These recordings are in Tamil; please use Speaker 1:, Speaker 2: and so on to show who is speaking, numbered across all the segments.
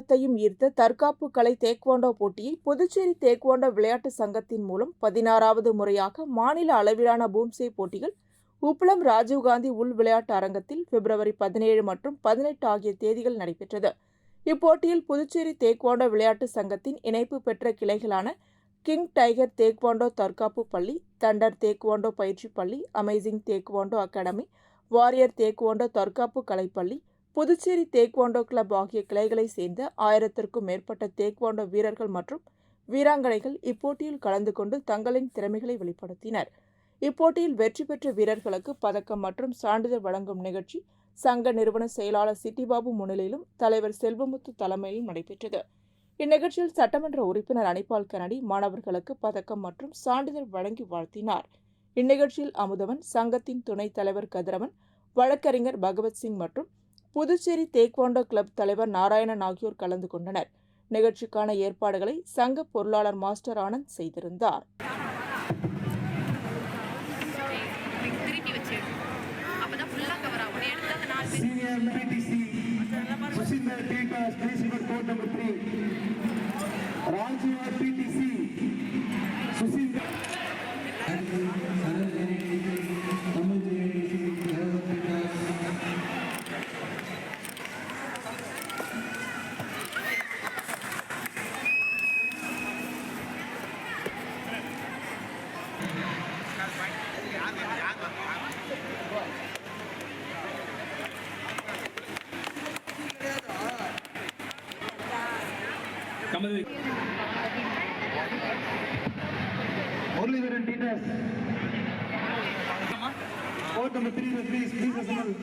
Speaker 1: கவனத்தையும் ஈர்த்த தற்காப்பு கலை தேக்வாண்டோ போட்டியை புதுச்சேரி தேக்வாண்டோ விளையாட்டு சங்கத்தின் மூலம் 16வது முறையாக மாநில அளவிலான பூம்சே போட்டிகள் உப்பளம் ராஜீவ்காந்தி உள் விளையாட்டு அரங்கத்தில் பிப்ரவரி 17 மற்றும் 18 ஆகிய தேதிகள் நடைபெற்றது. இப்போட்டியில் புதுச்சேரி தேக்வாண்டோ விளையாட்டு சங்கத்தின் இணைப்பு பெற்ற கிளைகளான கிங் டைகர் தேக்வாண்டோ தற்காப்பு பள்ளி, தண்டர் தேக்வாண்டோ பயிற்சி பள்ளி, amazing taekwondo academy, warrior taekwondo தற்காப்பு கலைப்பள்ளி, புதுச்சேரி தேக்வாண்டோ கிளப் ஆகிய கிளைகளை சேர்ந்த 1000க்கும் மேற்பட்ட தேக்வாண்டோ வீரர்கள் மற்றும் வீராங்கனைகள் இப்போட்டியில் கலந்து கொண்டு தங்களின் திறமைகளை வெளிப்படுத்தினர். இப்போட்டியில் வெற்றி பெற்ற வீரர்களுக்கு பதக்கம் மற்றும் சான்றிதழ் வழங்கும் நிகழ்ச்சி சங்க நிறுவன செயலாளர் சிட்டிபாபு முன்னிலையிலும் தலைவர் செல்வமுத்து தலைமையிலும் நடைபெற்றது. இந்நிகழ்ச்சியில் சட்டமன்ற உறுப்பினர் அனிபால் கனடி மாணவர்களுக்கு பதக்கம் மற்றும் சான்றிதழ் வழங்கி வாழ்த்தினார். இந்நிகழ்ச்சியில் அமுதவன், சங்கத்தின் துணைத் தலைவர் கதிரவன், வழக்கறிஞர் பகவத் சிங் மற்றும் புதுச்சேரி தேக்வாண்டோ கிளப் தலைவர் நாராயணன் ஆகியோர் கலந்து கொண்டனர். நிகழ்ச்சிக்கான ஏற்பாடுகளை சங்க பொருளாளர் மாஸ்டர் ஆனந்த் செய்திருந்தார்.
Speaker 2: Oliver Peters. Court number 3 referees, please assemble.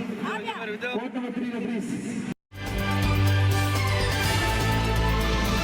Speaker 2: Court number 3 referees.